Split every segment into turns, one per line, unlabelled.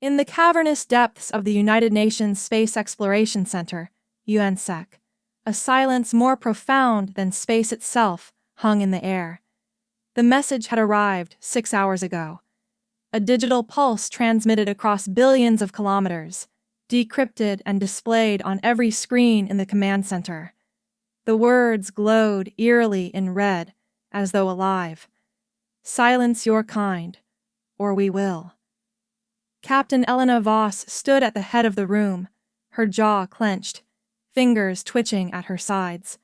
In the cavernous depths of the United Nations Space Exploration Center, UNSEC, a silence more profound than space itself hung in the air. The message had arrived 6 hours ago. A digital pulse transmitted across billions of kilometers, decrypted and displayed on every screen in the command center. The words glowed eerily in red, as though alive. Silence your kind, or we will. Captain Elena Voss stood at the head of the room, her jaw clenched, fingers twitching at her sides.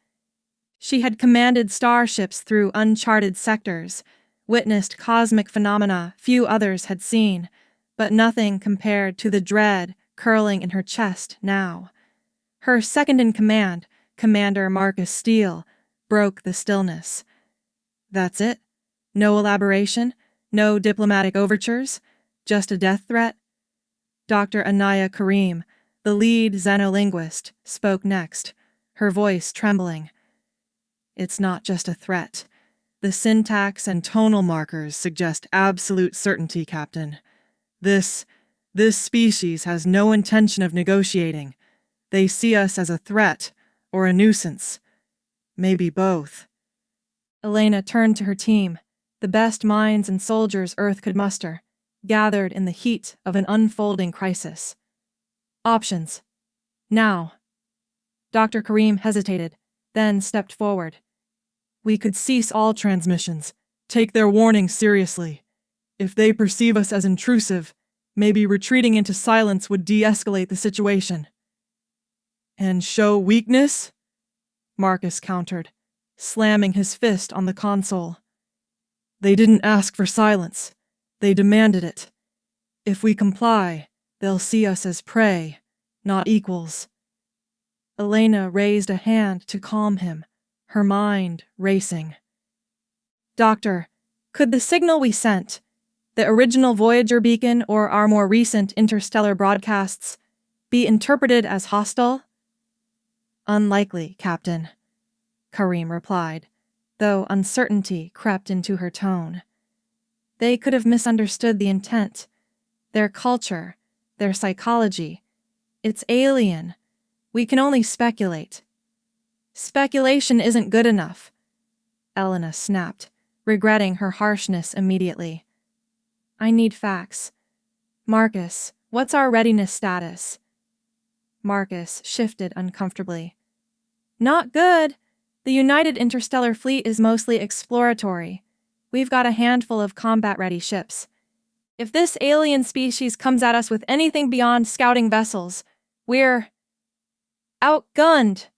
She had commanded starships through uncharted sectors, witnessed cosmic phenomena few others had seen, but nothing compared to the dread curling in her chest now. Her second-in-command, Commander Marcus Steele, broke the stillness. That's it? No elaboration? No diplomatic overtures? Just a death threat? Dr. Anaya Karim, the lead xenolinguist, spoke next, her voice trembling. It's not just a threat. The syntax and tonal markers suggest absolute certainty, Captain. This species has no intention of negotiating. They see us as a threat or a nuisance. Maybe both. Elena turned to her team, the best minds and soldiers Earth could muster, gathered in the heat of an unfolding crisis. Options. Now. Dr. Karim hesitated, then stepped forward. We could cease all transmissions, take their warning seriously. If they perceive us as intrusive, maybe retreating into silence would de-escalate the situation. And show weakness? Marcus countered, slamming his fist on the console. They didn't ask for silence. They demanded it. If we comply, they'll see us as prey, not equals. Elena raised a hand to calm him, her mind racing. Doctor, could the signal we sent, the original Voyager beacon or our more recent interstellar broadcasts, be interpreted as hostile? Unlikely, Captain, Karim replied, though uncertainty crept into her tone. They could have misunderstood the intent, their culture, their psychology. It's alien. We can only speculate. Speculation isn't good enough, Elena snapped, regretting her harshness immediately. I need facts. Marcus, what's our readiness status? Marcus shifted uncomfortably. Not good. The United Interstellar Fleet is mostly exploratory. We've got a handful of combat-ready ships. If this alien species comes at us with anything beyond scouting vessels, we're outgunned,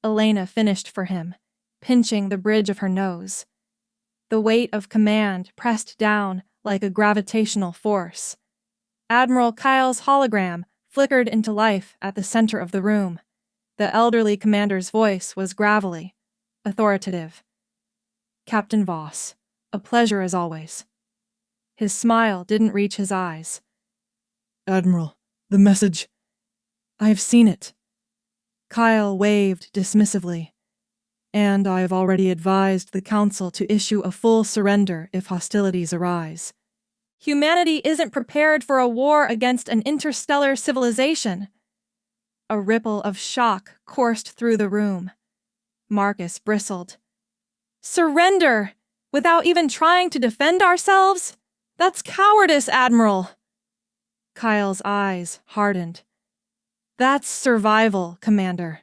Elena finished for him, pinching the bridge of her nose. The weight of command pressed down like a gravitational force. Admiral Kyle's hologram flickered into life at the center of the room. The elderly commander's voice was gravelly, authoritative. Captain Voss, a pleasure as always. His smile didn't reach his eyes. Admiral, the message. I've seen it. Kyle waved dismissively. And I've already advised the Council to issue a full surrender if hostilities arise. Humanity isn't prepared for a war against an interstellar civilization. A ripple of shock coursed through the room. Marcus bristled. Surrender! Without even trying to defend ourselves? That's cowardice, Admiral! Kyle's eyes hardened. That's survival, Commander.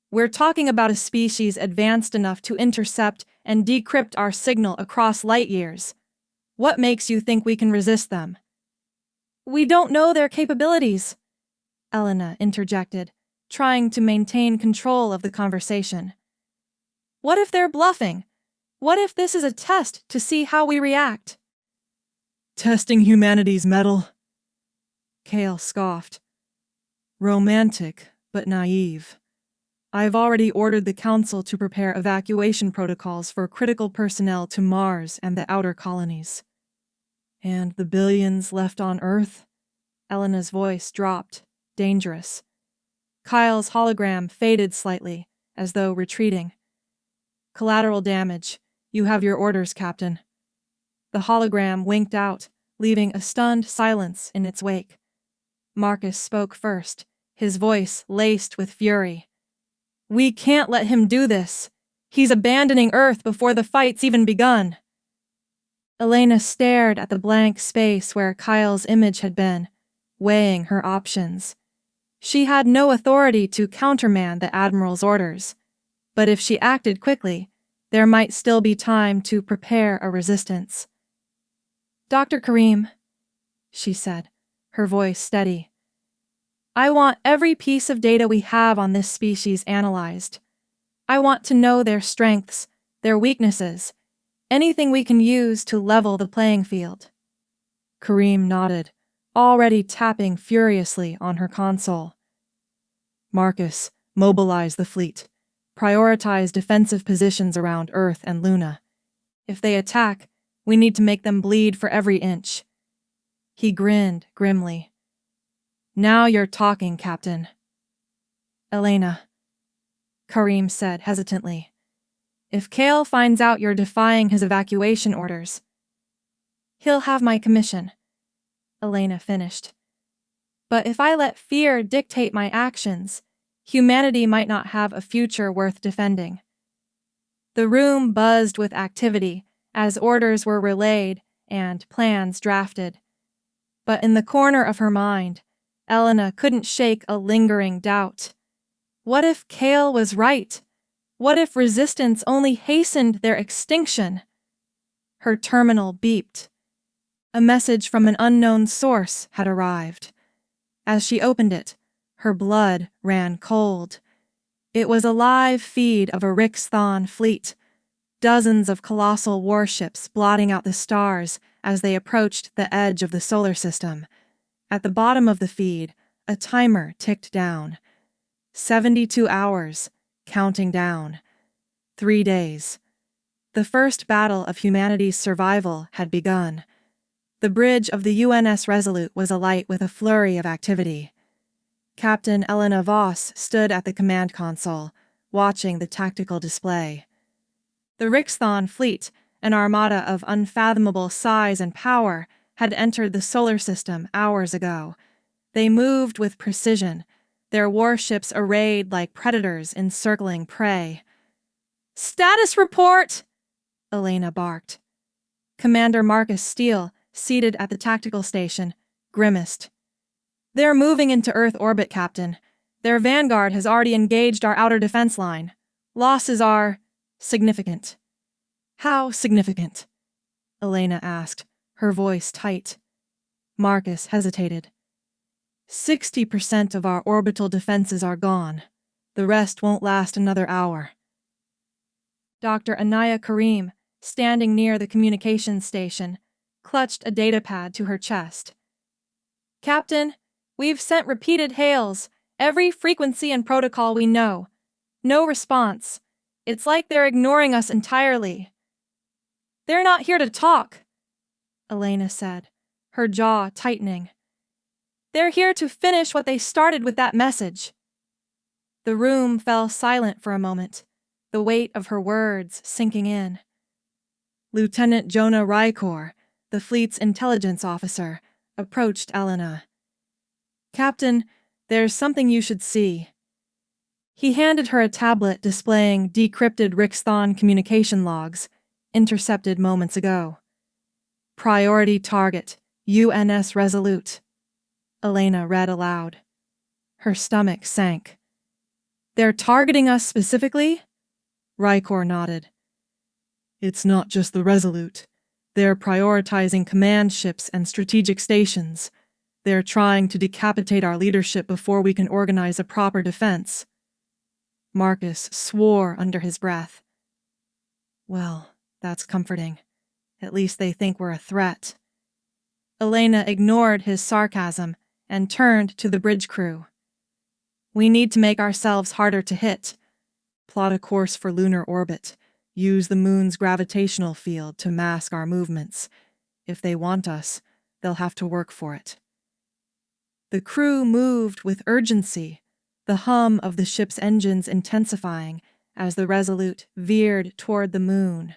We're talking about a species advanced enough to intercept and decrypt our signal across light years. What makes you think we can resist them? We don't know their capabilities, Elena interjected, trying to maintain control of the conversation. What if they're bluffing? What if this is a test to see how we react? Testing humanity's mettle? Kale scoffed. Romantic, but naive. I've already ordered the Council to prepare evacuation protocols for critical personnel to Mars and the outer colonies. And the billions left on Earth? Elena's voice dropped, dangerous. Kyle's hologram faded slightly, as though retreating. Collateral damage. You have your orders, Captain. The hologram winked out, leaving a stunned silence in its wake. Marcus spoke first, his voice laced with fury. "We can't let him do this. He's abandoning Earth before the fight's even begun." Elena stared at the blank space where Kyle's image had been, weighing her options. She had no authority to countermand the Admiral's orders, but if she acted quickly, there might still be time to prepare a resistance. "Dr. Kareem," she said, her voice steady, "I want every piece of data we have on this species analyzed. I want to know their strengths, their weaknesses, anything we can use to level the playing field." Kareem nodded, already tapping furiously on her console. "Marcus, mobilize the fleet. Prioritize defensive positions around Earth and Luna. If they attack, we need to make them bleed for every inch." He grinned grimly. "Now you're talking, Captain." "Elena," Kareem said hesitantly, "if Kale finds out you're defying his evacuation orders—" "He'll have my commission," Elena finished. "But if I let fear dictate my actions, humanity might not have a future worth defending." The room buzzed with activity as orders were relayed and plans drafted. But in the corner of her mind, Elena couldn't shake a lingering doubt. What if Kale was right? What if resistance only hastened their extinction? Her terminal beeped. A message from an unknown source had arrived. As she opened it, her blood ran cold. It was a live feed of a Rixthon fleet, dozens of colossal warships blotting out the stars as they approached the edge of the solar system. At the bottom of the feed, a timer ticked down. 72 hours, counting down. 3 days. The first battle of humanity's survival had begun. The bridge of the UNS Resolute was alight with a flurry of activity. Captain Elena Voss stood at the command console, watching the tactical display. The Rixthon fleet, an armada of unfathomable size and power, had entered the solar system hours ago. They moved with precision, their warships arrayed like predators encircling prey. "Status report!" Elena barked. Commander Marcus Steele, seated at the tactical station, grimaced. "They're moving into Earth orbit, Captain. Their vanguard has already engaged our outer defense line. Losses are significant." "How significant?" Elena asked, her voice tight. Marcus hesitated. 60% of our orbital defenses are gone. The rest won't last another hour." Dr. Anaya Kareem, standing near the communications station, clutched a datapad to her chest. "Captain, we've sent repeated hails, every frequency and protocol we know. No response. It's like they're ignoring us entirely." "They're not here to talk," Elena said, her jaw tightening. "They're here to finish what they started with that message." The room fell silent for a moment, the weight of her words sinking in. Lieutenant Jonah Rykor, the fleet's intelligence officer, approached Elena. "Captain, there's something you should see." He handed her a tablet displaying decrypted Rixthon communication logs, intercepted moments ago. "Priority target, UNS Resolute," Elena read aloud. Her stomach sank. "They're targeting us specifically?" Rykor nodded. "It's not just the Resolute. They're prioritizing command ships and strategic stations. They're trying to decapitate our leadership before we can organize a proper defense." Marcus swore under his breath. "Well, that's comforting. At least they think we're a threat." Elena ignored his sarcasm and turned to the bridge crew. "We need to make ourselves harder to hit. Plot a course for lunar orbit. Use the moon's gravitational field to mask our movements. If they want us, they'll have to work for it." The crew moved with urgency, the hum of the ship's engines intensifying as the Resolute veered toward the moon.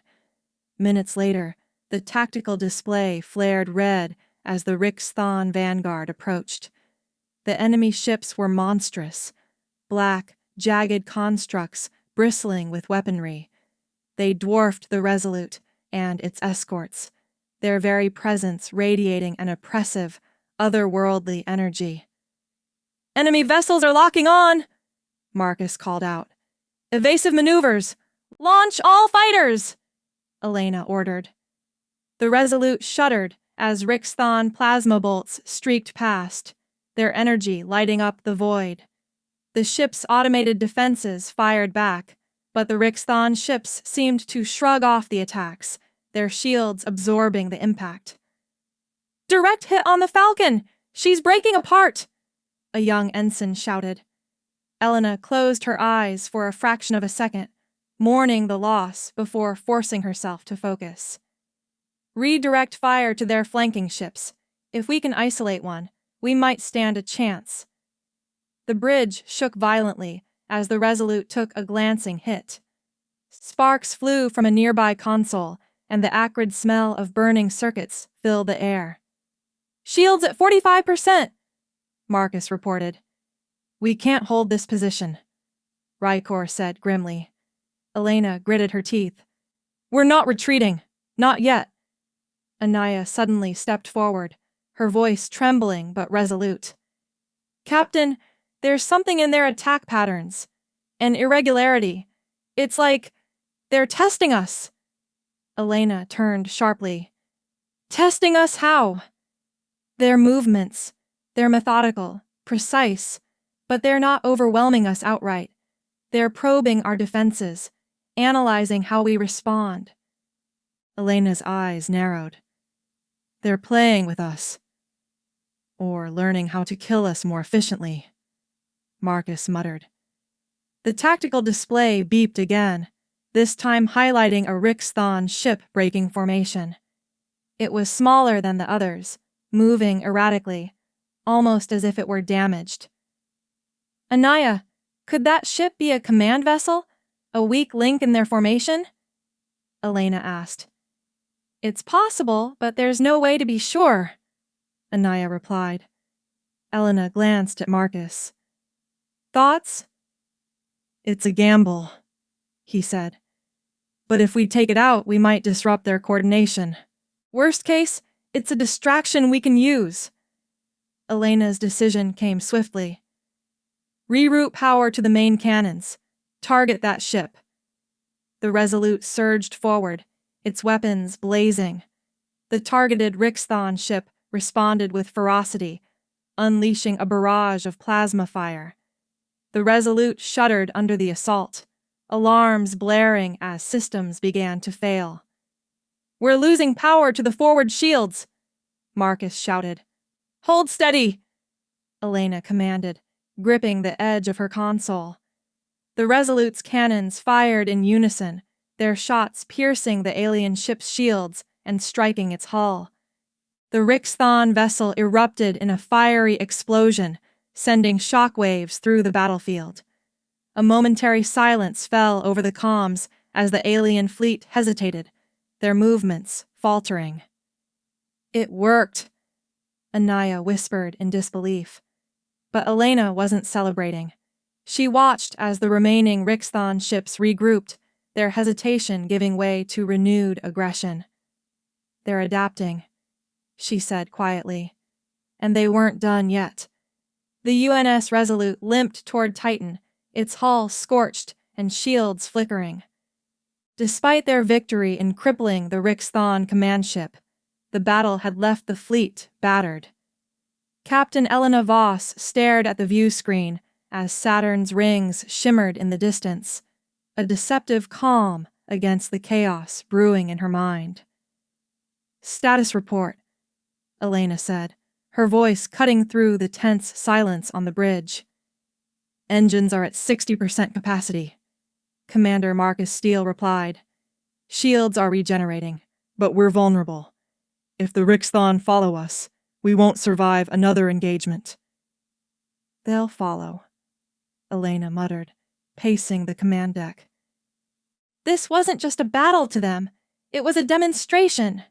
Minutes later, the tactical display flared red as the Rixthon vanguard approached. The enemy ships were monstrous, black, jagged constructs bristling with weaponry. They dwarfed the Resolute and its escorts, their very presence radiating an oppressive, otherworldly energy. "Enemy vessels are locking on!" Marcus called out. "Evasive maneuvers! Launch all fighters!" Elena ordered. The Resolute shuddered as Rixthon plasma bolts streaked past, their energy lighting up the void. The ship's automated defenses fired back, but the Rixthon ships seemed to shrug off the attacks, their shields absorbing the impact. "Direct hit on the Falcon! She's breaking apart!" a young ensign shouted. Elena closed her eyes for a fraction of a second, mourning the loss before forcing herself to focus. "Redirect fire to their flanking ships. If we can isolate one, we might stand a chance." The bridge shook violently as the Resolute took a glancing hit. Sparks flew from a nearby console, and the acrid smell of burning circuits filled the air. "Shields at 45%, Marcus reported. "We can't hold this position," Rykor said grimly. Elena gritted her teeth. "We're not retreating. Not yet." Anaya suddenly stepped forward, her voice trembling but resolute. "Captain, there's something in their attack patterns. An irregularity. It's like they're testing us." Elena turned sharply. "Testing us how?" "Their movements. They're methodical, precise, but they're not overwhelming us outright. They're probing our defenses, analyzing how we respond." Elena's eyes narrowed. "They're playing with us. Or learning how to kill us more efficiently," Marcus muttered. The tactical display beeped again, this time highlighting a Rixthon ship breaking formation. It was smaller than the others, moving erratically, almost as if it were damaged. "Anaya, could that ship be a command vessel? A weak link in their formation?" Elena asked. "It's possible, but there's no way to be sure," Anaya replied. Elena glanced at Marcus. "Thoughts?" "It's a gamble," he said. "But if we take it out, we might disrupt their coordination. Worst case, it's a distraction we can use." Elena's decision came swiftly. "Reroute power to the main cannons. Target that ship." The Resolute surged forward, its weapons blazing. The targeted Rixthon ship responded with ferocity, unleashing a barrage of plasma fire. The Resolute shuddered under the assault, alarms blaring as systems began to fail. "We're losing power to the forward shields," Marcus shouted. "Hold steady," Elena commanded, gripping the edge of her console. The Resolute's cannons fired in unison, their shots piercing the alien ship's shields and striking its hull. The Rixthon vessel erupted in a fiery explosion, sending shockwaves through the battlefield. A momentary silence fell over the comms as the alien fleet hesitated, their movements faltering. "It worked," Anaya whispered in disbelief. But Elena wasn't celebrating. She watched as the remaining Rixthon ships regrouped, their hesitation giving way to renewed aggression. "They're adapting," she said quietly. And they weren't done yet. The UNS Resolute limped toward Titan, its hull scorched and shields flickering. Despite their victory in crippling the Rixthon command ship, the battle had left the fleet battered. Captain Elena Voss stared at the view screen as Saturn's rings shimmered in the distance, a deceptive calm against the chaos brewing in her mind. "Status report," Elena said, her voice cutting through the tense silence on the bridge. "Engines are at 60% capacity," Commander Marcus Steele replied. "Shields are regenerating, but we're vulnerable. If the Rixthon follow us, we won't survive another engagement." "They'll follow," Elena muttered, pacing the command deck. This wasn't just a battle to them, it was a demonstration.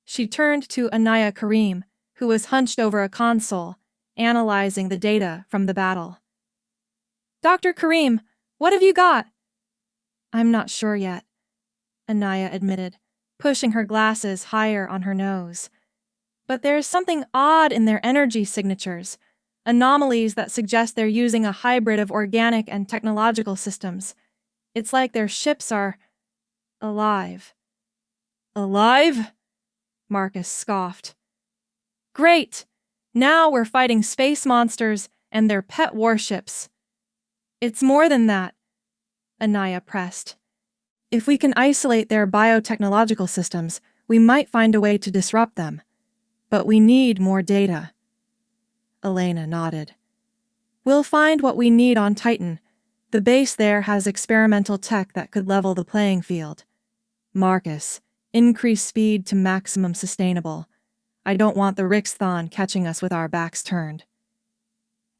She turned to Anaya Karim, who was hunched over a console, analyzing the data from the battle. Dr. Kareem, what have you got? I'm not sure yet, Anaya admitted, pushing her glasses higher on her nose. But there's something odd in their energy signatures, anomalies that suggest they're using a hybrid of organic and technological systems. It's like their ships are alive. Alive? Marcus scoffed. Great! Now we're fighting space monsters and their pet warships. It's more than that, Anaya pressed. If we can isolate their biotechnological systems, we might find a way to disrupt them. But we need more data. Elena nodded. We'll find what we need on Titan. The base there has experimental tech that could level the playing field. Marcus, increase speed to maximum sustainable. I don't want the Rixthon catching us with our backs turned.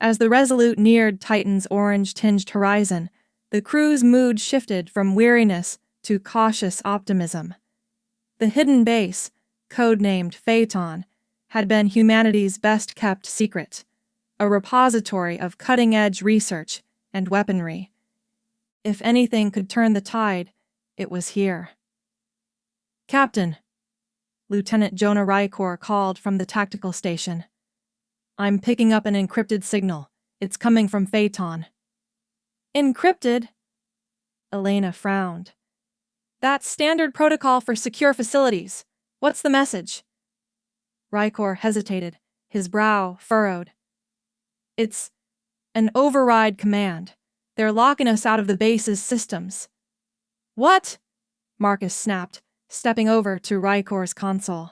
As the Resolute neared Titan's orange-tinged horizon, the crew's mood shifted from weariness to cautious optimism. The hidden base, codenamed Phaeton, had been humanity's best-kept secret, a repository of cutting-edge research and weaponry. If anything could turn the tide, it was here. Captain, Lieutenant Jonah Rykor called from the tactical station. I'm picking up an encrypted signal. It's coming from Phaeton. Encrypted? Elena frowned. That's standard protocol for secure facilities. What's the message? Rykor hesitated, his brow furrowed. It's an override command. They're locking us out of the base's systems. What? Marcus snapped, stepping over to Rykor's console.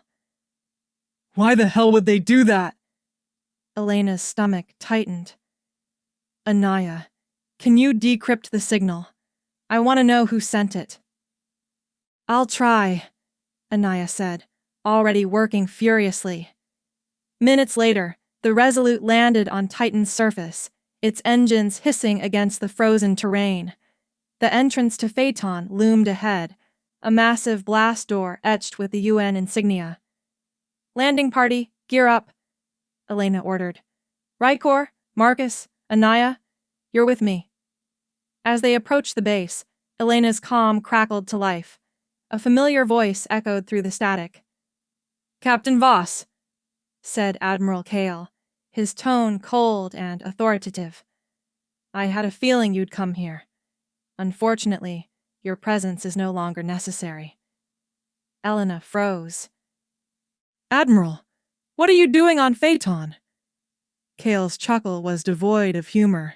Why the hell would they do that? Elena's stomach tightened. Anaya, can you decrypt the signal? I want to know who sent it. I'll try, Anaya said, already working furiously. Minutes later, the Resolute landed on Titan's surface, its engines hissing against the frozen terrain. The entrance to Phaeton loomed ahead, a massive blast door etched with the UN insignia. Landing party, gear up, Elena ordered. Rykor, Marcus, Anaya, you're with me. As they approached the base, Elena's comm crackled to life. A familiar voice echoed through the static. Captain Voss, said Admiral Kale, his tone cold and authoritative. I had a feeling you'd come here. Unfortunately, your presence is no longer necessary. Elena froze. Admiral, what are you doing on Phaeton? Kale's chuckle was devoid of humor.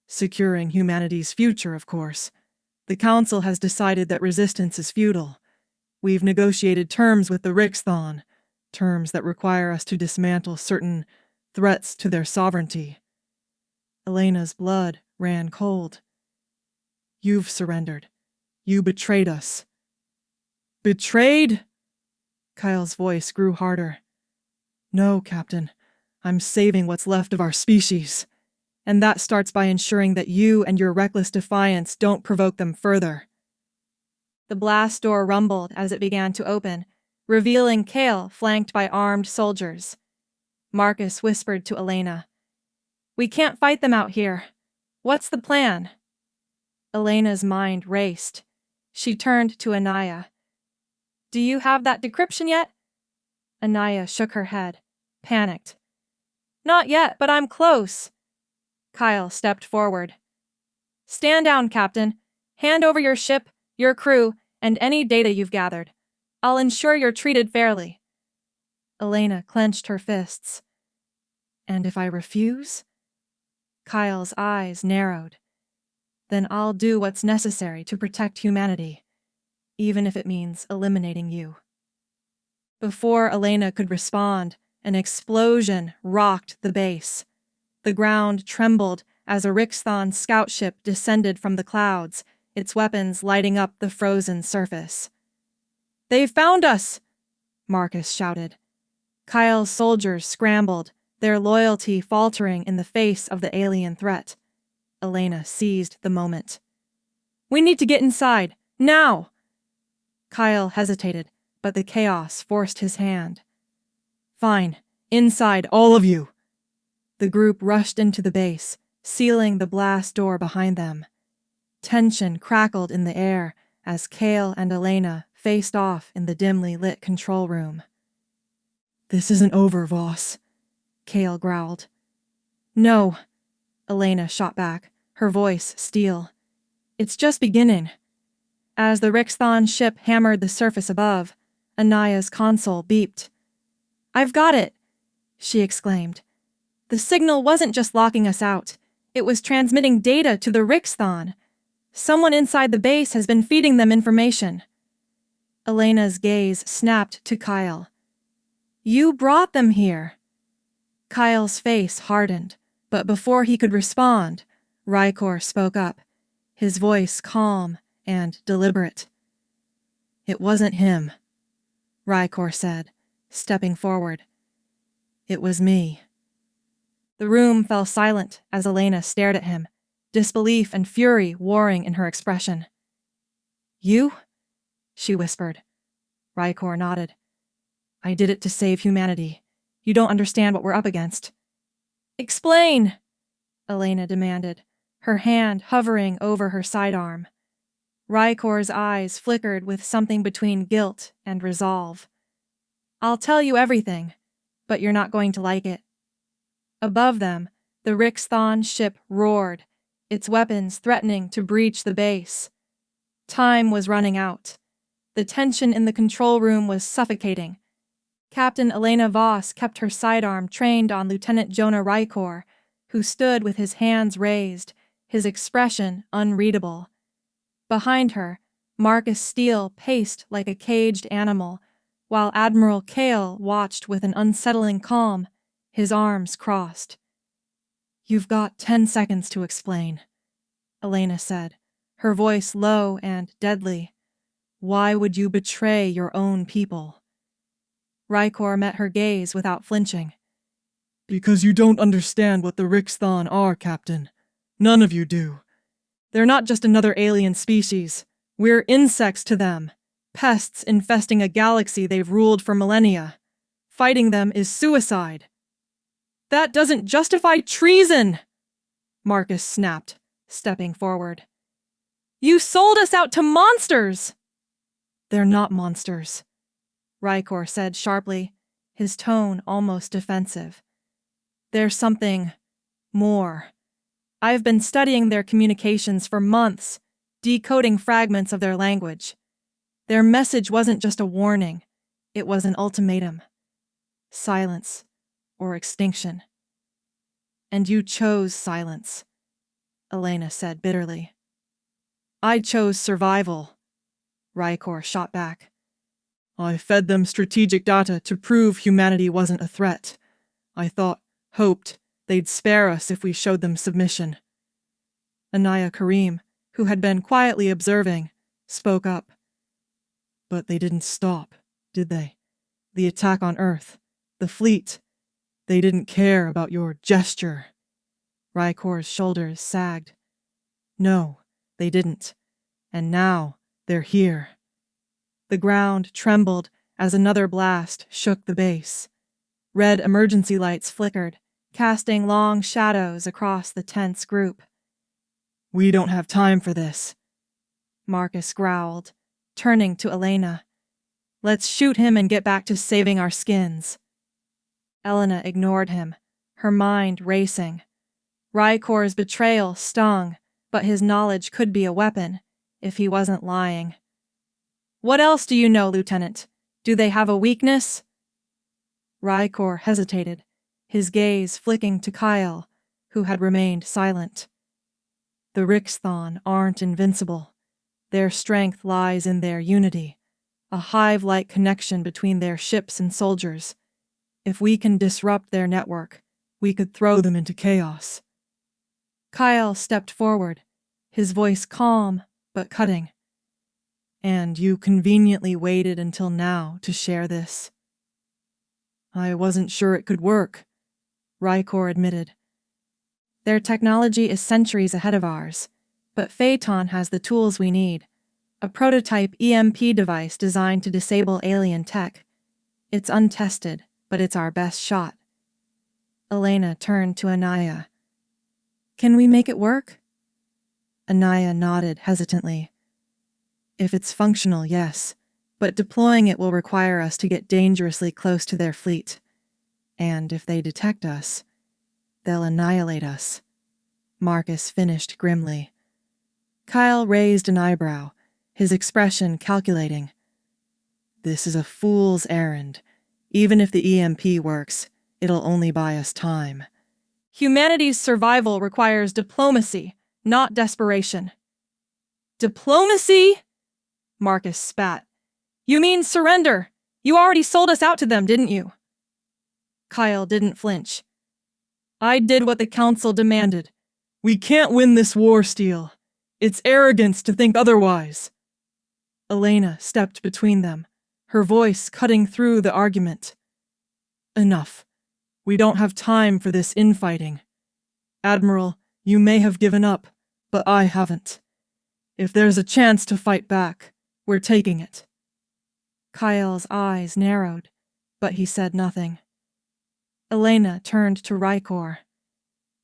Securing humanity's future, of course. The Council has decided that resistance is futile. We've negotiated terms with the Rixthon, terms that require us to dismantle certain threats to their sovereignty. Elena's blood ran cold. You've surrendered. You betrayed us. Betrayed? Kyle's voice grew harder. No, Captain. I'm saving what's left of our species. And that starts by ensuring that you and your reckless defiance don't provoke them further. The blast door rumbled as it began to open, revealing Kale flanked by armed soldiers. Marcus whispered to Elena. We can't fight them out here. What's the plan? Elena's mind raced. She turned to Anaya. Do you have that decryption yet? Anaya shook her head, panicked. Not yet, but I'm close. Kyle stepped forward. Stand down, Captain. Hand over your ship, your crew, and any data you've gathered. I'll ensure you're treated fairly. Elena clenched her fists. And if I refuse? Kyle's eyes narrowed. Then I'll do what's necessary to protect humanity, even if it means eliminating you. Before Elena could respond, an explosion rocked the base. The ground trembled as a Rixthon scout ship descended from the clouds, its weapons lighting up the frozen surface. They've found us! Marcus shouted. Kyle's soldiers scrambled, their loyalty faltering in the face of the alien threat. Elena seized the moment. We need to get inside, now! Kyle hesitated, but the chaos forced his hand. Fine, inside, all of you! The group rushed into the base, sealing the blast door behind them. Tension crackled in the air as Kale and Elena faced off in the dimly lit control room. "This isn't over, Voss," Kale growled. "No," Elena shot back, her voice steel. "It's just beginning." As the Rixthon ship hammered the surface above, Anaya's console beeped. "I've got it!" she exclaimed. "The signal wasn't just locking us out. It was transmitting data to the Rixthon. Someone inside the base has been feeding them information." Elena's gaze snapped to Kyle. "You brought them here." Kyle's face hardened, but before he could respond, Rykor spoke up, his voice calm and deliberate. "It wasn't him," Rykor said, stepping forward. "It was me." The room fell silent as Elena stared at him, disbelief and fury warring in her expression. "You?" she whispered. Rykor nodded. "I did it to save humanity. You don't understand what we're up against." "Explain!" Elena demanded, her hand hovering over her sidearm. Rykor's eyes flickered with something between guilt and resolve. "I'll tell you everything, but you're not going to like it." Above them, the Rixthon ship roared, its weapons threatening to breach the base. Time was running out. The tension in the control room was suffocating. Captain Elena Voss kept her sidearm trained on Lieutenant Jonah Rykor, who stood with his hands raised, his expression unreadable. Behind her, Marcus Steele paced like a caged animal, while Admiral Kale watched with an unsettling calm, his arms crossed. "You've got 10 seconds to explain," Elena said, her voice low and deadly. "Why would you betray your own people?" Rykor met her gaze without flinching. "Because you don't understand what the Rixthon are, Captain. None of you do. They're not just another alien species. We're insects to them, pests infesting a galaxy they've ruled for millennia. Fighting them is suicide." "That doesn't justify treason!" Marcus snapped, stepping forward. "You sold us out to monsters!" "They're not monsters," Rykor said sharply, his tone almost defensive. "There's something more. I've been studying their communications for months, decoding fragments of their language. Their message wasn't just a warning, it was an ultimatum. Silence or extinction. And you chose silence," Elena said bitterly. "I chose survival," Rykor shot back. "I fed them strategic data to prove humanity wasn't a threat. I hoped they'd spare us if we showed them submission." Anaya Karim, who had been quietly observing, spoke up. "But they didn't stop, did they? The attack on Earth, the fleet, they didn't care about your gesture." Rykor's shoulders sagged. "No, they didn't. And now they're here." The ground trembled as another blast shook the base. Red emergency lights flickered, casting long shadows across the tense group. "We don't have time for this," Marcus growled, turning to Elena. "Let's shoot him and get back to saving our skins." Elena ignored him, her mind racing. Rykor's betrayal stung, but his knowledge could be a weapon, if he wasn't lying. "What else do you know, Lieutenant? Do they have a weakness?" Rykor hesitated, his gaze flicking to Kyle, who had remained silent. "The Rixthon aren't invincible. Their strength lies in their unity, a hive-like connection between their ships and soldiers. If we can disrupt their network, we could throw them into chaos." Kyle stepped forward, his voice calm but cutting. "And you conveniently waited until now to share this." "I wasn't sure it could work," Rykor admitted. "Their technology is centuries ahead of ours, but Phaeton has the tools we need. A prototype EMP device designed to disable alien tech. It's untested, but it's our best shot." Elena turned to Anaya. Can we make it work? Anaya nodded hesitantly. If it's functional, yes, but deploying it will require us to get dangerously close to their fleet. And if they detect us, they'll annihilate us. Marcus finished grimly. Kyle raised an eyebrow, his expression calculating. This is a fool's errand. Even if the EMP works, it'll only buy us time. Humanity's survival requires diplomacy, not desperation. Diplomacy? Marcus spat. You mean surrender? You already sold us out to them, didn't you? Kyle didn't flinch. I did what the council demanded. We can't win this war, Steele. It's arrogance to think otherwise. Elena stepped between them, her voice cutting through the argument. Enough. We don't have time for this infighting. Admiral, you may have given up, but I haven't. If there's a chance to fight back, we're taking it. Kyle's eyes narrowed, but he said nothing. Elena turned to Rykor.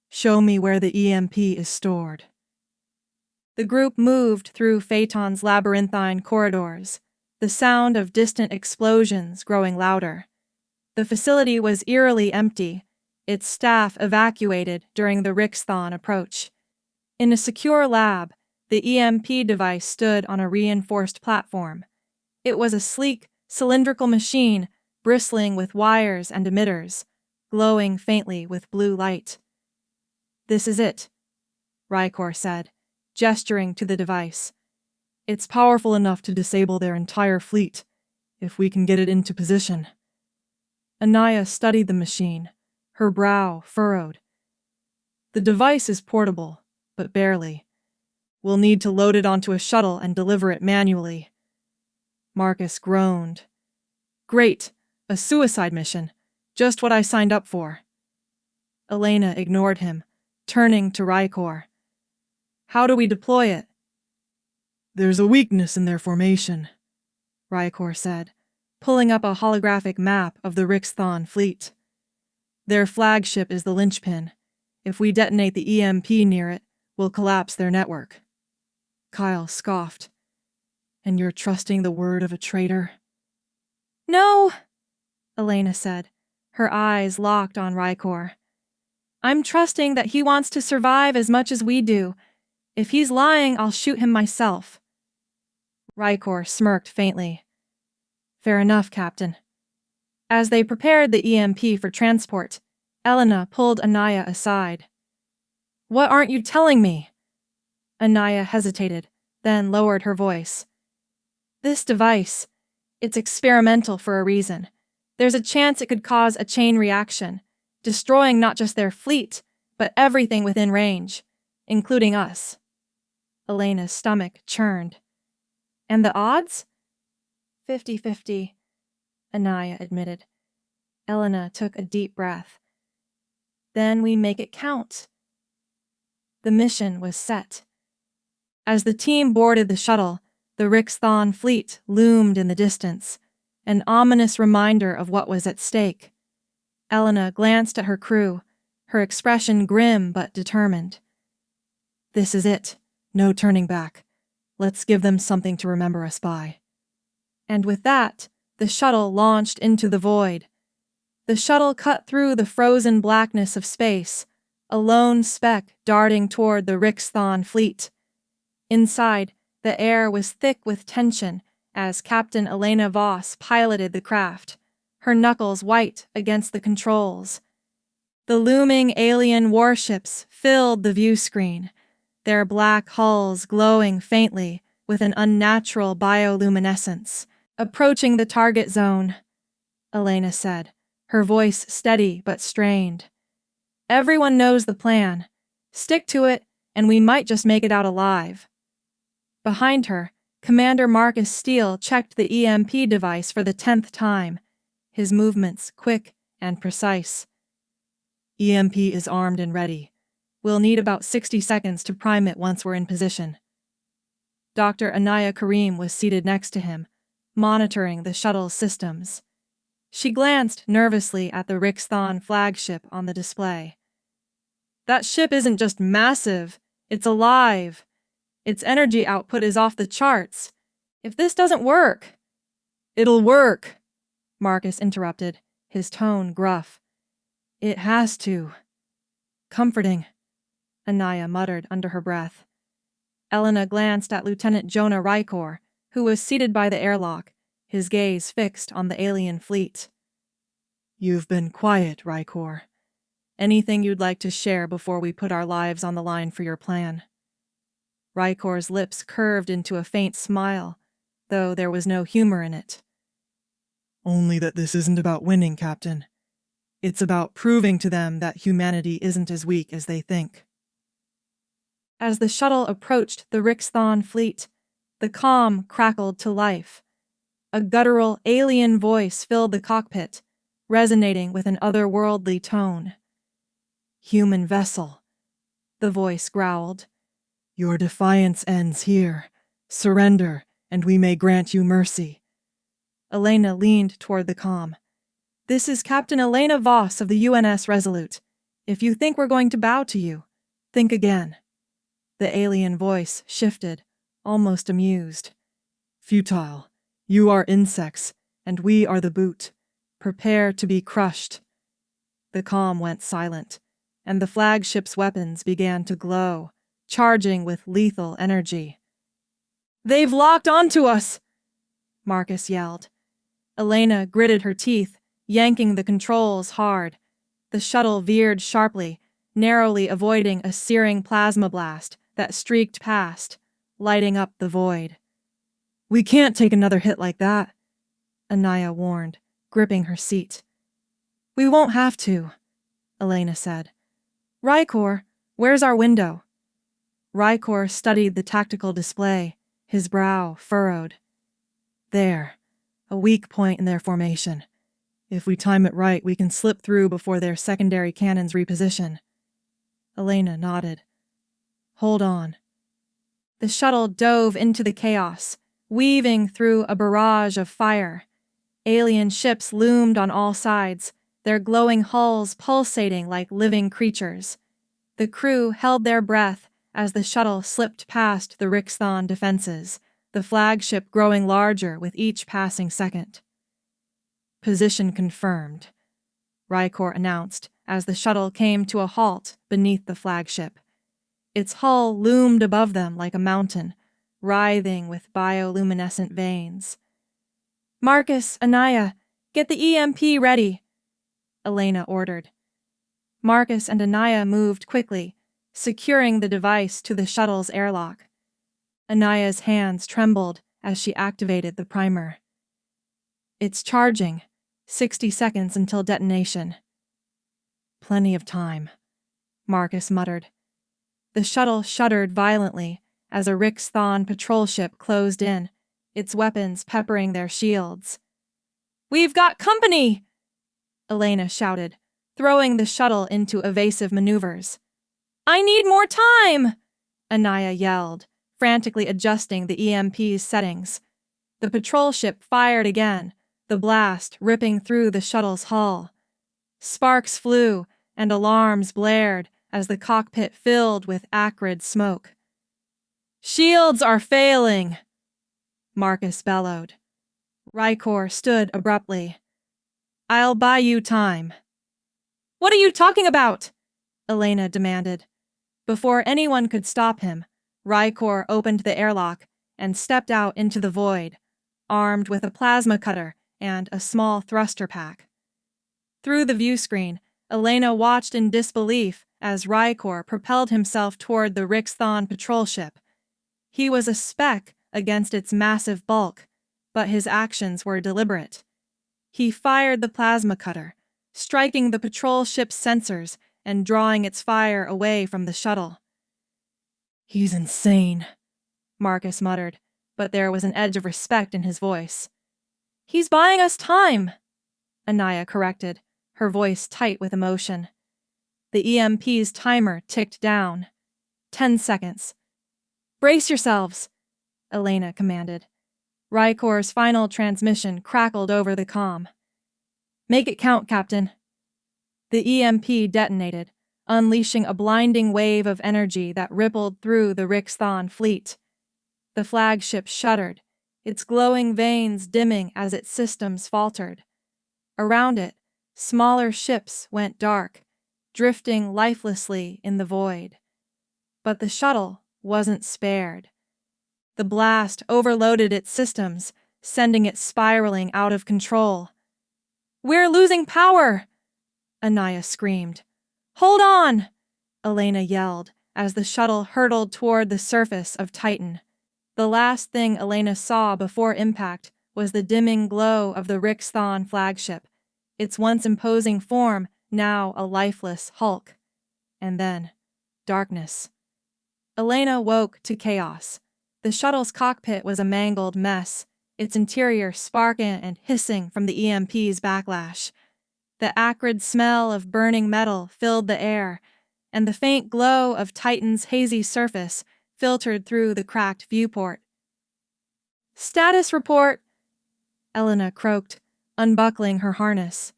Show me where the EMP is stored. The group moved through Phaeton's labyrinthine corridors, the sound of distant explosions growing louder. The facility was eerily empty, its staff evacuated during the Rixthon approach. In a secure lab, the EMP device stood on a reinforced platform. It was a sleek, cylindrical machine bristling with wires and emitters, glowing faintly with blue light. This is it, Rykor said, gesturing to the device. It's powerful enough to disable their entire fleet, if we can get it into position. Anaya studied the machine, her brow furrowed. The device is portable, but barely. We'll need to load it onto a shuttle and deliver it manually. Marcus groaned. Great, a suicide mission, just what I signed up for. Elena ignored him, turning to Rykor. How do we deploy it? There's a weakness in their formation, Rykor said, pulling up a holographic map of the Rixthon fleet. Their flagship is the linchpin. If we detonate the EMP near it, we'll collapse their network. Kyle scoffed. And you're trusting the word of a traitor? No, Elena said, her eyes locked on Rykor. I'm trusting that he wants to survive as much as we do. If he's lying, I'll shoot him myself. Rykor smirked faintly. Fair enough, Captain. As they prepared the EMP for transport, Elena pulled Anaya aside. What aren't you telling me? Anaya hesitated, then lowered her voice. This device, it's experimental for a reason. There's a chance it could cause a chain reaction, destroying not just their fleet, but everything within range, including us. Elena's stomach churned. And the odds? 50-50, Anaya admitted. Elena took a deep breath. Then we make it count. The mission was set. As the team boarded the shuttle, the Rixthon fleet loomed in the distance, an ominous reminder of what was at stake. Elena glanced at her crew, her expression grim but determined. This is it. No turning back. Let's give them something to remember us by. And with that, the shuttle launched into the void. The shuttle cut through the frozen blackness of space, a lone speck darting toward the Rixthon fleet. Inside, the air was thick with tension as Captain Elena Voss piloted the craft, her knuckles white against the controls. The looming alien warships filled the view screen, their black hulls glowing faintly with an unnatural bioluminescence. Approaching the target zone, Elena said, her voice steady but strained. Everyone knows the plan. Stick to it, and we might just make it out alive. Behind her, Commander Marcus Steele checked the EMP device for the 10th time, his movements quick and precise. EMP is armed and ready. We'll need about 60 seconds to prime it once we're in position. Dr. Anaya Karim was seated next to him, monitoring the shuttle's systems. She glanced nervously at the Rixthon flagship on the display. That ship isn't just massive, it's alive. Its energy output is off the charts. If this doesn't work... It'll work, Marcus interrupted, his tone gruff. It has to. Comforting, Anaya muttered under her breath. Elena glanced at Lieutenant Jonah Rykor, who was seated by the airlock, his gaze fixed on the alien fleet. You've been quiet, Rykor. Anything you'd like to share before we put our lives on the line for your plan? Rykor's lips curved into a faint smile, though there was no humor in it. Only that this isn't about winning, Captain. It's about proving to them that humanity isn't as weak as they think. As the shuttle approached the Rixthon fleet, the comm crackled to life. A guttural alien voice filled the cockpit, resonating with an otherworldly tone. Human vessel, the voice growled. Your defiance ends here. Surrender, and we may grant you mercy. Elena leaned toward the comm. This is Captain Elena Voss of the UNS Resolute. If you think we're going to bow to you, think again. The alien voice shifted, almost amused. Futile. You are insects, and we are the boot. Prepare to be crushed. The comm went silent, and the flagship's weapons began to glow, charging with lethal energy. They've locked onto us! Marcus yelled. Elena gritted her teeth, yanking the controls hard. The shuttle veered sharply, narrowly avoiding a searing plasma blast that streaked past, lighting up the void. We can't take another hit like that, Anaya warned, gripping her seat. We won't have to, Elena said. Rykor, where's our window? Rykor studied the tactical display, his brow furrowed. There, a weak point in their formation. If we time it right, we can slip through before their secondary cannons reposition. Elena nodded. Hold on. The shuttle dove into the chaos, weaving through a barrage of fire. Alien ships loomed on all sides, their glowing hulls pulsating like living creatures. The crew held their breath as the shuttle slipped past the Rixthon defenses, the flagship growing larger with each passing second. Position confirmed, Rykor announced as the shuttle came to a halt beneath the flagship. Its hull loomed above them like a mountain, writhing with bioluminescent veins. Marcus, Anaya, get the EMP ready, Elena ordered. Marcus and Anaya moved quickly, securing the device to the shuttle's airlock. Anaya's hands trembled as she activated the primer. It's charging. 60 seconds until detonation. Plenty of time, Marcus muttered. The shuttle shuddered violently as a Rixthon patrol ship closed in, its weapons peppering their shields. We've got company! Elena shouted, throwing the shuttle into evasive maneuvers. I need more time! Anaya yelled, frantically adjusting the EMP's settings. The patrol ship fired again, the blast ripping through the shuttle's hull. Sparks flew, and alarms blared as the cockpit filled with acrid smoke. Shields are failing, Marcus bellowed. Rykor stood abruptly. I'll buy you time. What are you talking about? Elena demanded. Before anyone could stop him, Rykor opened the airlock and stepped out into the void, armed with a plasma cutter and a small thruster pack. Through the viewscreen, Elena watched in disbelief as Rykor propelled himself toward the Rixthon patrol ship. He was a speck against its massive bulk, but his actions were deliberate. He fired the plasma cutter, striking the patrol ship's sensors and drawing its fire away from the shuttle. He's insane, Marcus muttered, but there was an edge of respect in his voice. He's buying us time, Anaya corrected, her voice tight with emotion. The EMP's timer ticked down. 10 seconds. Brace yourselves, Elena commanded. Rykor's final transmission crackled over the comm. Make it count, Captain. The EMP detonated, unleashing a blinding wave of energy that rippled through the Rixthon fleet. The flagship shuddered, its glowing veins dimming as its systems faltered. Around it, smaller ships went dark, drifting lifelessly in the void. But the shuttle wasn't spared. The blast overloaded its systems, sending it spiraling out of control. "We're losing power!" Anaya screamed. "Hold on!" Elena yelled as the shuttle hurtled toward the surface of Titan. The last thing Elena saw before impact was the dimming glow of the Rixthon flagship, its once imposing form now a lifeless hulk. And then, darkness. Elena woke to chaos. The shuttle's cockpit was a mangled mess, its interior sparking and hissing from the EMP's backlash. The acrid smell of burning metal filled the air, and the faint glow of Titan's hazy surface filtered through the cracked viewport. "Status report," Elena croaked, unbuckling her harness.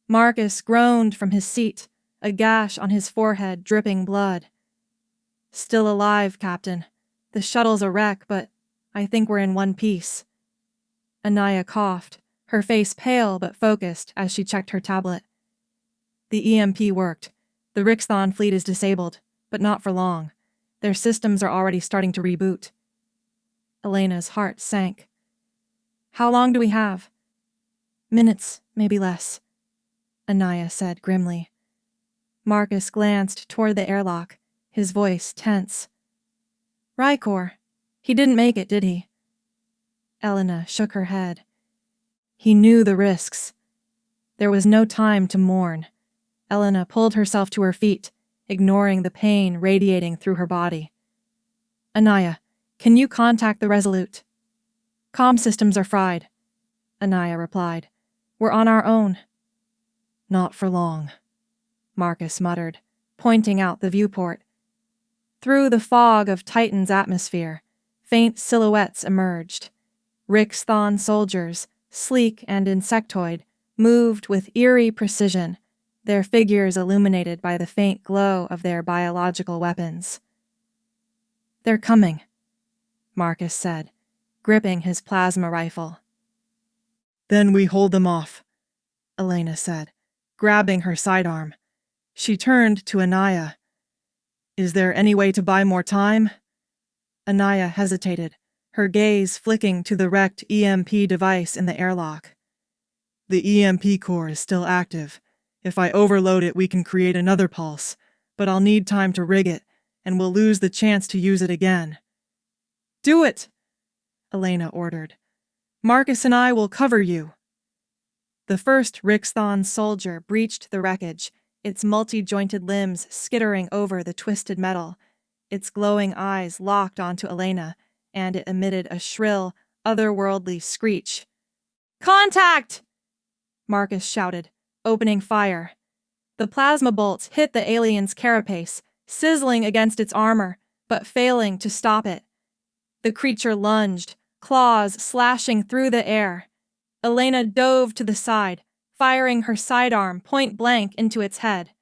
Marcus groaned from his seat, a gash on his forehead dripping blood. "Still alive, Captain. The shuttle's a wreck, but I think we're in one piece." Anaya coughed, her face pale but focused as she checked her tablet. "The EMP worked. The Rixthon fleet is disabled, but not for long. Their systems are already starting to reboot." Elena's heart sank. "How long do we have?" "Minutes, maybe less," Anaya said grimly. Marcus glanced toward the airlock, his voice tense. "Rykor, he didn't make it, did he?" Elena shook her head. "He knew the risks." There was no time to mourn. Elena pulled herself to her feet, ignoring the pain radiating through her body. "Anaya, can you contact the Resolute?" "Comm systems are fried," Anaya replied. "We're on our own." "Not for long," Marcus muttered, pointing out the viewport. Through the fog of Titan's atmosphere, faint silhouettes emerged. Rixthon soldiers, sleek and insectoid, moved with eerie precision, their figures illuminated by the faint glow of their biological weapons. "They're coming," Marcus said, gripping his plasma rifle. "Then we hold them off," Elena said, grabbing her sidearm. She turned to Anaya. "Is there any way to buy more time?" Anaya hesitated, her gaze flicking to the wrecked EMP device in the airlock. "The EMP core is still active. If I overload it, we can create another pulse, but I'll need time to rig it, and we'll lose the chance to use it again." "Do it!" Elena ordered. "Marcus and I will cover you." The first Rixthon soldier breached the wreckage, its multi-jointed limbs skittering over the twisted metal. Its glowing eyes locked onto Elena, and it emitted a shrill, otherworldly screech. "Contact!" Marcus shouted, opening fire. The plasma bolts hit the alien's carapace, sizzling against its armor, but failing to stop it. The creature lunged, claws slashing through the air. Elena dove to the side, firing her sidearm point-blank into its head.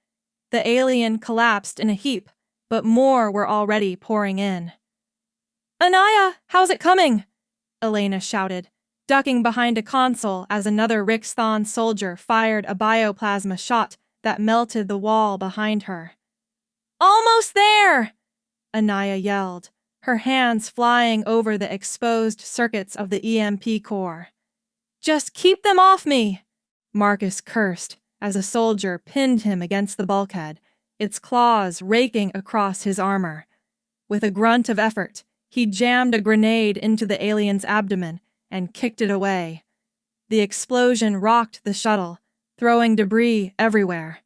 The alien collapsed in a heap, but more were already pouring in. "Anaya, how's it coming?" Elena shouted, ducking behind a console as another Rixthon soldier fired a bioplasma shot that melted the wall behind her. "Almost there!" Anaya yelled, her hands flying over the exposed circuits of the EMP core. "Just keep them off me!" Marcus cursed as a soldier pinned him against the bulkhead, its claws raking across his armor. With a grunt of effort, he jammed a grenade into the alien's abdomen and kicked it away. The explosion rocked the shuttle, throwing debris everywhere.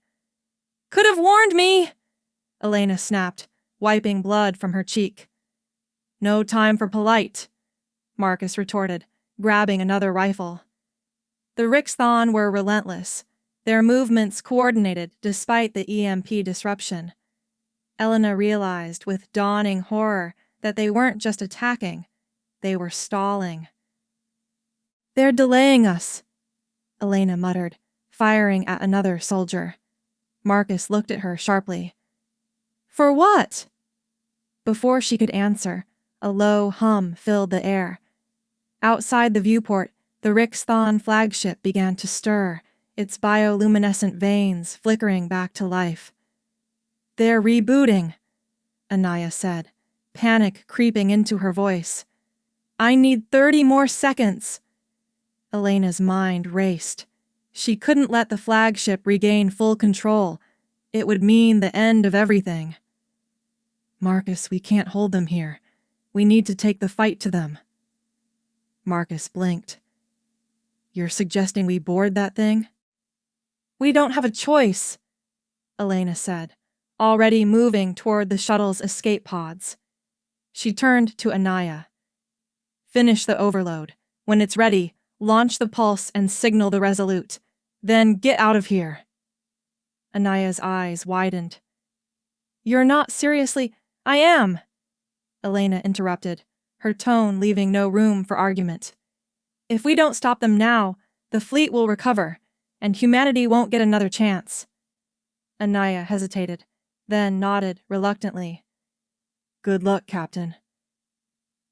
"Could have warned me!" Elena snapped, wiping blood from her cheek. "No time for polite," Marcus retorted, grabbing another rifle. The Rixthon were relentless, their movements coordinated despite the EMP disruption. Elena realized with dawning horror that they weren't just attacking, they were stalling. "They're delaying us," Elena muttered, firing at another soldier. Marcus looked at her sharply. For what? Before she could answer, a low hum filled the air. Outside the viewport, the Rixthon flagship began to stir, its bioluminescent veins flickering back to life. They're rebooting, Anaya said, panic creeping into her voice. I need 30 more seconds. Elena's mind raced. She couldn't let the flagship regain full control. It would mean the end of everything. Marcus, we can't hold them here. We need to take the fight to them. Marcus blinked. You're suggesting we board that thing? We don't have a choice, Elena said, already moving toward the shuttle's escape pods. She turned to Anaya. Finish the overload. When it's ready, launch the pulse and signal the Resolute. Then get out of here. Anaya's eyes widened. You're not seriously— I am, Elena interrupted, her tone leaving no room for argument. If we don't stop them now, the fleet will recover, and humanity won't get another chance. Anaya hesitated, then nodded reluctantly. Good luck, Captain.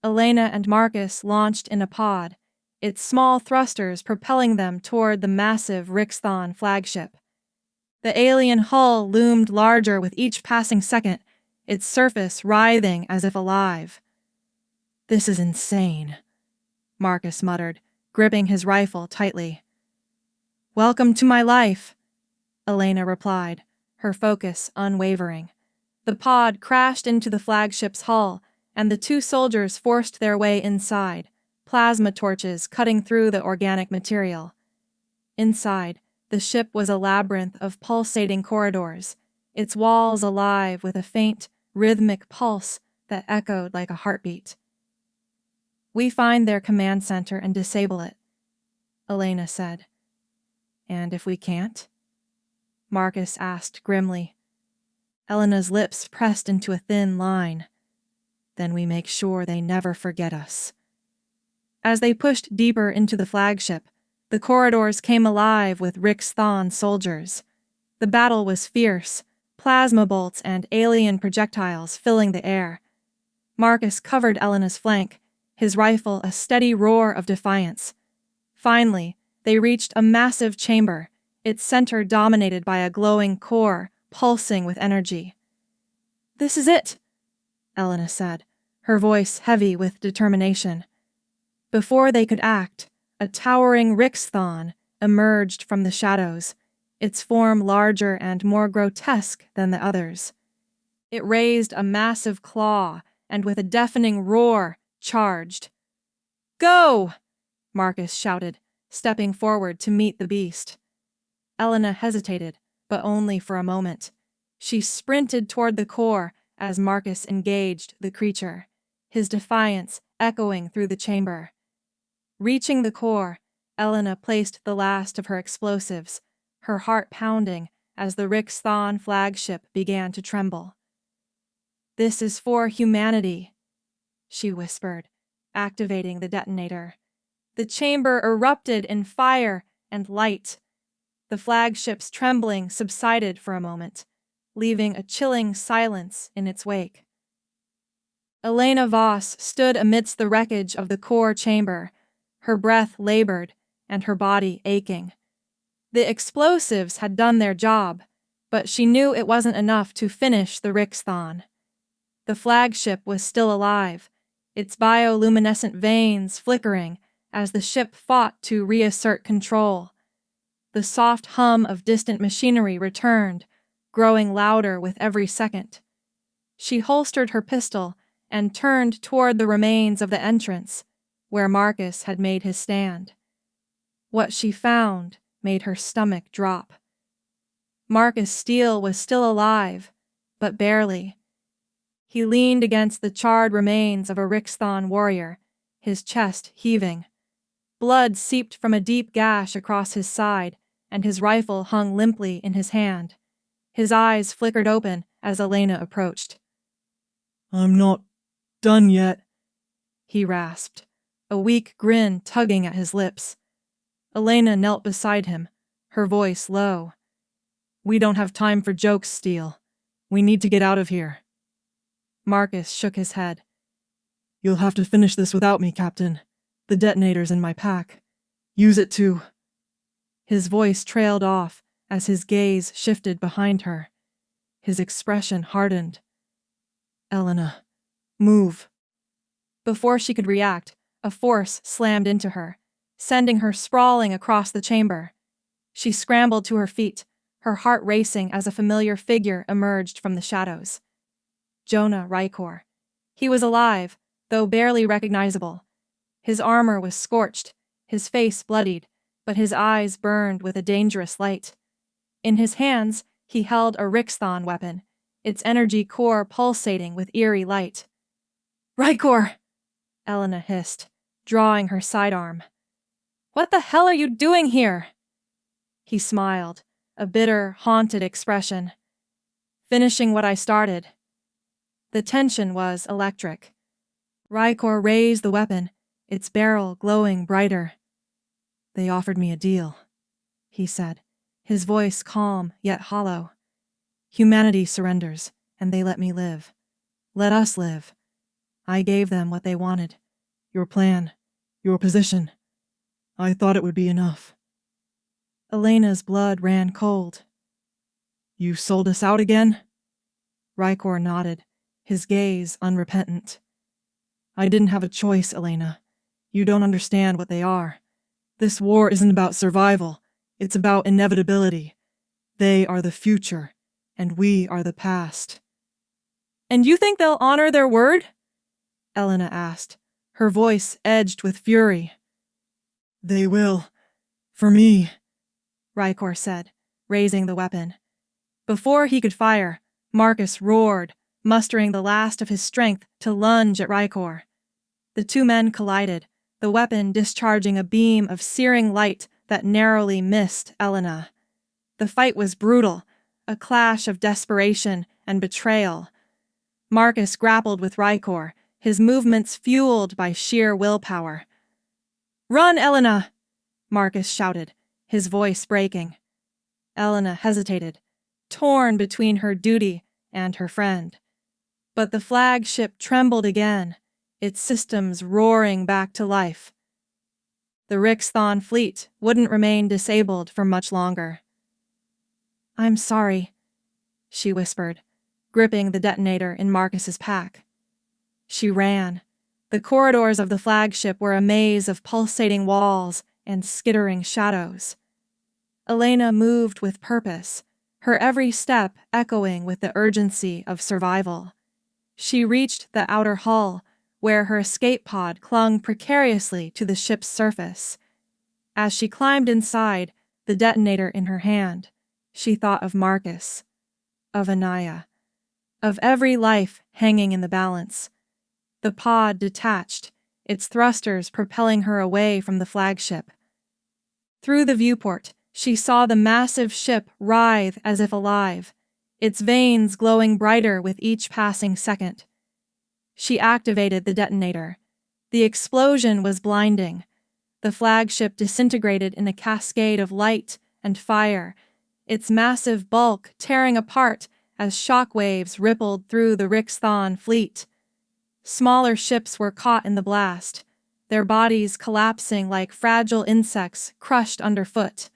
Elena and Marcus launched in a pod, its small thrusters propelling them toward the massive Rixthon flagship. The alien hull loomed larger with each passing second, its surface writhing as if alive. This is insane, Marcus muttered, gripping his rifle tightly. Welcome to my life, Elena replied, her focus unwavering. The pod crashed into the flagship's hull, and the two soldiers forced their way inside, plasma torches cutting through the organic material. Inside, the ship was a labyrinth of pulsating corridors, its walls alive with a faint, rhythmic pulse that echoed like a heartbeat. We find their command center and disable it, Elena said. And if we can't? Marcus asked grimly. Elena's lips pressed into a thin line. Then we make sure they never forget us. As they pushed deeper into the flagship, the corridors came alive with Rixthon soldiers. The battle was fierce, plasma bolts and alien projectiles filling the air. Marcus covered Elena's flank, his rifle a steady roar of defiance. Finally, they reached a massive chamber, its center dominated by a glowing core pulsing with energy. This is it, Elena said, her voice heavy with determination. Before they could act, a towering Rixthon emerged from the shadows, its form larger and more grotesque than the others. It raised a massive claw and with a deafening roar charged. Go! Marcus shouted, stepping forward to meet the beast. Elena hesitated, but only for a moment. She sprinted toward the core as Marcus engaged the creature, his defiance echoing through the chamber. Reaching the core, Elena placed the last of her explosives, her heart pounding as the Rixthon flagship began to tremble. This is for humanity, she whispered, activating the detonator. The chamber erupted in fire and light. The flagship's trembling subsided for a moment, leaving a chilling silence in its wake. Elena Voss stood amidst the wreckage of the core chamber, her breath labored and her body aching. The explosives had done their job, but she knew it wasn't enough to finish the Rixthon. The flagship was still alive, its bioluminescent veins flickering as the ship fought to reassert control. The soft hum of distant machinery returned, growing louder with every second. She holstered her pistol and turned toward the remains of the entrance, where Marcus had made his stand. What she found made her stomach drop. Marcus Steele was still alive, but barely. He leaned against the charred remains of a Rixthon warrior, his chest heaving. Blood seeped from a deep gash across his side, and his rifle hung limply in his hand. His eyes flickered open as Elena approached. "I'm not done yet," he rasped, a weak grin tugging at his lips. Elena knelt beside him, her voice low. "We don't have time for jokes, Steele. We need to get out of here." Marcus shook his head. "You'll have to finish this without me, Captain. The detonator's in my pack. Use it to—" His voice trailed off as his gaze shifted behind her. His expression hardened. "Elena, move." Before she could react, a force slammed into her, sending her sprawling across the chamber. She scrambled to her feet, her heart racing as a familiar figure emerged from the shadows. Jonah Rykor. He was alive, though barely recognizable. His armor was scorched, his face bloodied, but his eyes burned with a dangerous light. In his hands, he held a Rixthon weapon, its energy core pulsating with eerie light. "Rykor!" Elena hissed, drawing her sidearm. "What the hell are you doing here?" He smiled, a bitter, haunted expression. "Finishing what I started." The tension was electric. Rykor raised the weapon, its barrel glowing brighter. "They offered me a deal," he said, his voice calm yet hollow. "Humanity surrenders, and they let me live. Let us live. I gave them what they wanted. Your plan, your position. I thought it would be enough." Elena's blood ran cold. "You sold us out again?" Rykor nodded, his gaze unrepentant. "I didn't have a choice, Elena. You don't understand what they are. This war isn't about survival. It's about inevitability. They are the future, and we are the past." "And you think they'll honor their word?" Elena asked, her voice edged with fury. "They will. For me," Rykor said, raising the weapon. Before he could fire, Marcus roared, mustering the last of his strength to lunge at Rykor. The two men collided, the weapon discharging a beam of searing light that narrowly missed Elena. The fight was brutal, a clash of desperation and betrayal. Marcus grappled with Rykor, his movements fueled by sheer willpower. "Run, Elena!" Marcus shouted, his voice breaking. Elena hesitated, torn between her duty and her friend. But the flagship trembled again, its systems roaring back to life. The Rixthon fleet wouldn't remain disabled for much longer. "I'm sorry," she whispered, gripping the detonator in Marcus's pack. She ran. The corridors of the flagship were a maze of pulsating walls and skittering shadows. Elena moved with purpose, her every step echoing with the urgency of survival. She reached the outer hull, where her escape pod clung precariously to the ship's surface. As she climbed inside, the detonator in her hand, she thought of Marcus, of Anaya, of every life hanging in the balance. The pod detached, its thrusters propelling her away from the flagship. Through the viewport, she saw the massive ship writhe as if alive, its veins glowing brighter with each passing second. She activated the detonator. The explosion was blinding. The flagship disintegrated in a cascade of light and fire, its massive bulk tearing apart as shockwaves rippled through the Rixthon fleet. Smaller ships were caught in the blast, their bodies collapsing like fragile insects crushed underfoot.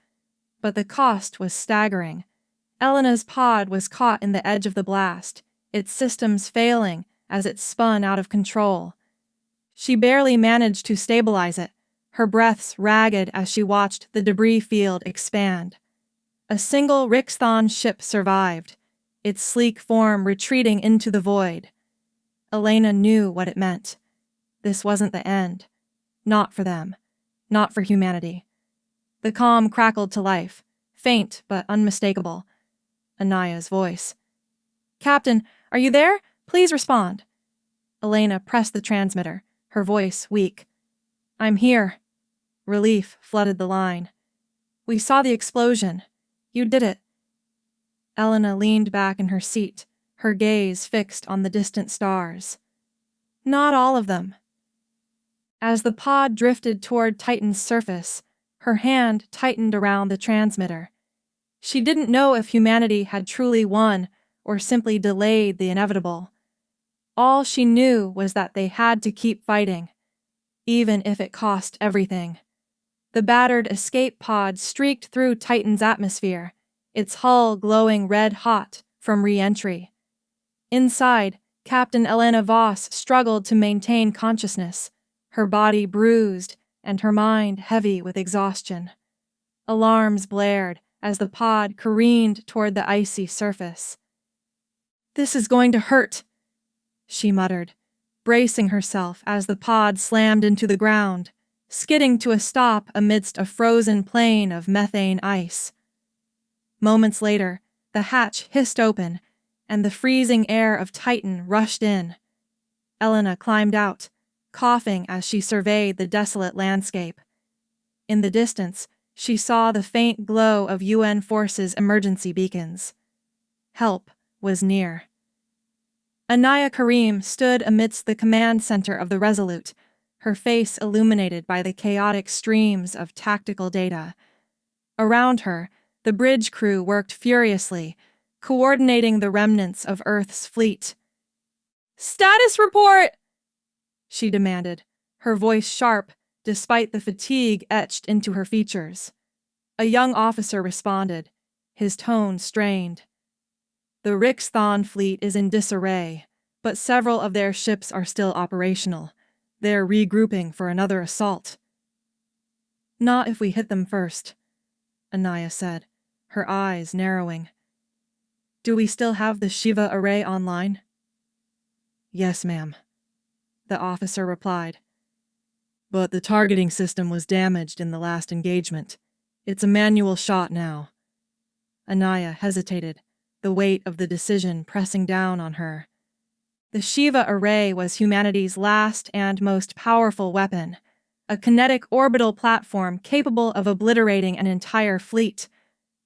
But the cost was staggering. Elena's pod was caught in the edge of the blast, its systems failing as it spun out of control. She barely managed to stabilize it, her breaths ragged as she watched the debris field expand. A single Rixthon ship survived, its sleek form retreating into the void. Elena knew what it meant. This wasn't the end. Not for them. Not for humanity. The comm crackled to life, faint but unmistakable. Anaya's voice. "Captain, are you there? Please respond." Elena pressed the transmitter, her voice weak. "I'm here." Relief flooded the line. "We saw the explosion. You did it." Elena leaned back in her seat, her gaze fixed on the distant stars. "Not all of them." As the pod drifted toward Titan's surface, her hand tightened around the transmitter, She didn't know if humanity had truly won or simply delayed the inevitable. All she knew was that they had to keep fighting, even if it cost everything. The battered escape pod streaked through Titan's atmosphere, its hull glowing red-hot from re-entry. Inside, Captain Elena Voss struggled to maintain consciousness, her body bruised and her mind heavy with exhaustion. Alarms blared as the pod careened toward the icy surface. "This is going to hurt," she muttered, bracing herself as the pod slammed into the ground, skidding to a stop amidst a frozen plain of methane ice. Moments later, the hatch hissed open, and the freezing air of Titan rushed in. Elena climbed out, coughing as she surveyed the desolate landscape. In the distance, she saw the faint glow of UN forces' emergency beacons. Help was near. Anaya Karim stood amidst the command center of the Resolute, her face illuminated by the chaotic streams of tactical data. Around her, the bridge crew worked furiously, coordinating the remnants of Earth's fleet. "Status report!" she demanded, her voice sharp despite the fatigue etched into her features. A young officer responded, his tone strained. "The Rixthon fleet is in disarray, but several of their ships are still operational. They're regrouping for another assault." "Not if we hit them first," Anaya said, her eyes narrowing. "Do we still have the Shiva array online?" "Yes, ma'am," the officer replied. "But the targeting system was damaged in the last engagement. It's a manual shot now." Anaya hesitated, the weight of the decision pressing down on her. The Shiva array was humanity's last and most powerful weapon, a kinetic orbital platform capable of obliterating an entire fleet.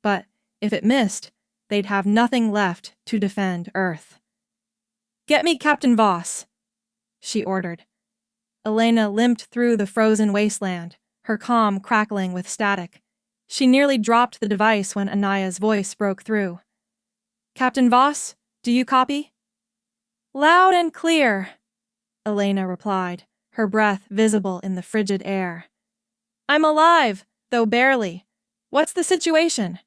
But if it missed, they'd have nothing left to defend Earth. "Get me Captain Voss," she ordered. Elena limped through the frozen wasteland, her comm crackling with static. She nearly dropped the device when Anaya's voice broke through. "Captain Voss, do you copy?" "Loud and clear," Elena replied, her breath visible in the frigid air. "I'm alive, though barely. What's the situation?"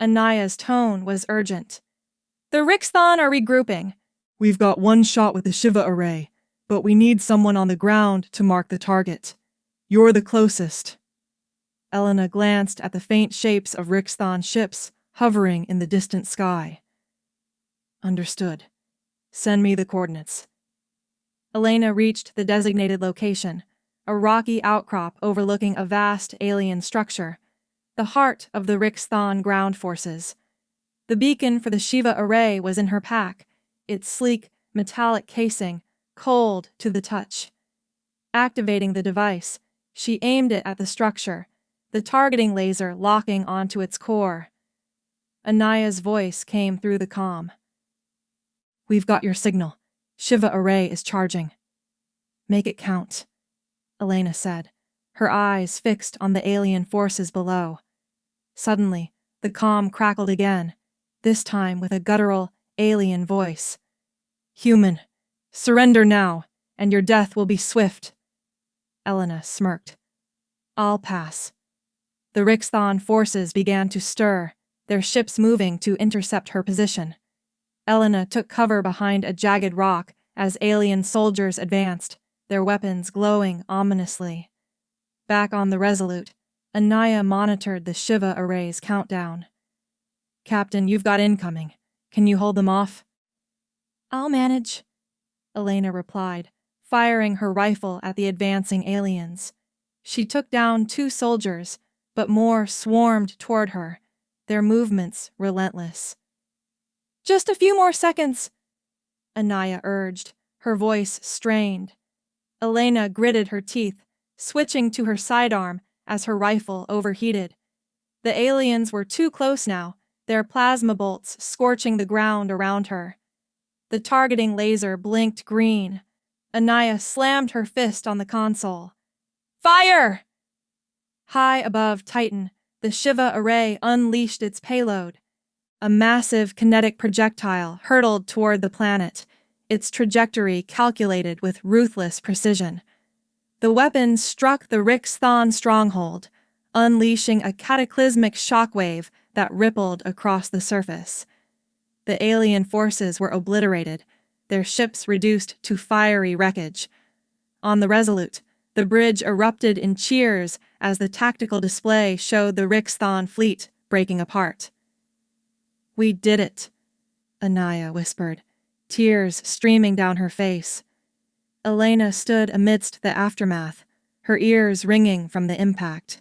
Anaya's tone was urgent. "The Rixthon are regrouping. We've got one shot with the Shiva array, but we need someone on the ground to mark the target. You're the closest." Elena glanced at the faint shapes of Rixthon ships hovering in the distant sky. "Understood. Send me the coordinates." Elena reached the designated location, a rocky outcrop overlooking a vast alien structure, the heart of the Rixthon ground forces. The beacon for the Shiva array was in her pack, its sleek, metallic casing cold to the touch. Activating the device, she aimed it at the structure, the targeting laser locking onto its core. Anaya's voice came through the comm. "We've got your signal. Shiva array is charging." "Make it count," Elena said, her eyes fixed on the alien forces below. Suddenly, the comm crackled again, this time with a guttural, alien voice. "Human, surrender now, and your death will be swift." Elena smirked. "I'll pass." The Rixthon forces began to stir, their ships moving to intercept her position. Elena took cover behind a jagged rock as alien soldiers advanced, their weapons glowing ominously. Back on the Resolute, Anaya monitored the Shiva array's countdown. "Captain, you've got incoming. Can you hold them off?" "I'll manage," Elena replied, firing her rifle at the advancing aliens. She took down 2 soldiers, but more swarmed toward her, their movements relentless. "Just a few more seconds," Anaya urged, her voice strained. Elena gritted her teeth, switching to her sidearm as her rifle overheated. The aliens were too close now, their plasma bolts scorching the ground around her. The targeting laser blinked green. Anaya slammed her fist on the console. "Fire!" High above Titan, the Shiva array unleashed its payload. A massive kinetic projectile hurtled toward the planet, its trajectory calculated with ruthless precision. The weapon struck the Rixthon stronghold, unleashing a cataclysmic shockwave that rippled across the surface. The alien forces were obliterated, their ships reduced to fiery wreckage. On the Resolute, the bridge erupted in cheers as the tactical display showed the Rixthon fleet breaking apart. "We did it," Anaya whispered, tears streaming down her face. Elena stood amidst the aftermath, her ears ringing from the impact.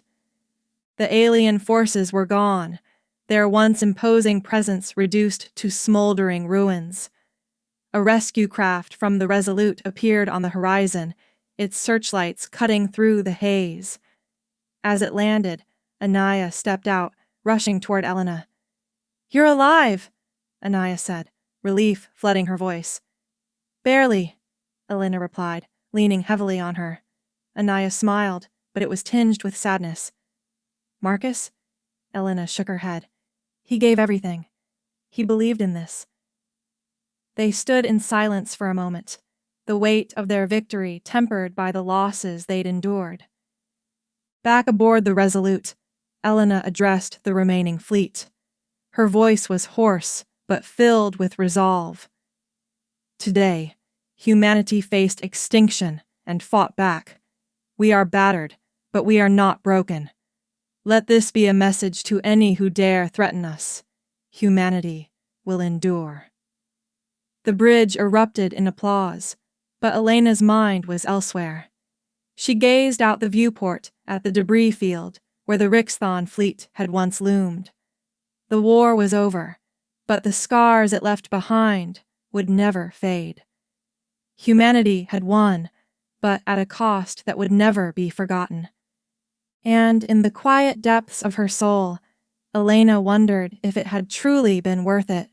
The alien forces were gone, their once imposing presence reduced to smoldering ruins. A rescue craft from the Resolute appeared on the horizon, its searchlights cutting through the haze. As it landed, Anaya stepped out, rushing toward Elena. "You're alive," Anaya said, relief flooding her voice. "Barely," Elena replied, leaning heavily on her. Anaya smiled, but it was tinged with sadness. "Marcus?" Elena shook her head. "He gave everything. He believed in this." They stood in silence for a moment, the weight of their victory tempered by the losses they'd endured. Back aboard the Resolute, Elena addressed the remaining fleet. Her voice was hoarse, but filled with resolve. "Today, humanity faced extinction and fought back. We are battered, but we are not broken. Let this be a message to any who dare threaten us. Humanity will endure." The bridge erupted in applause, but Elena's mind was elsewhere. She gazed out the viewport at the debris field where the Rixthon fleet had once loomed. The war was over, but the scars it left behind would never fade. Humanity had won, but at a cost that would never be forgotten. And in the quiet depths of her soul, Elena wondered if it had truly been worth it.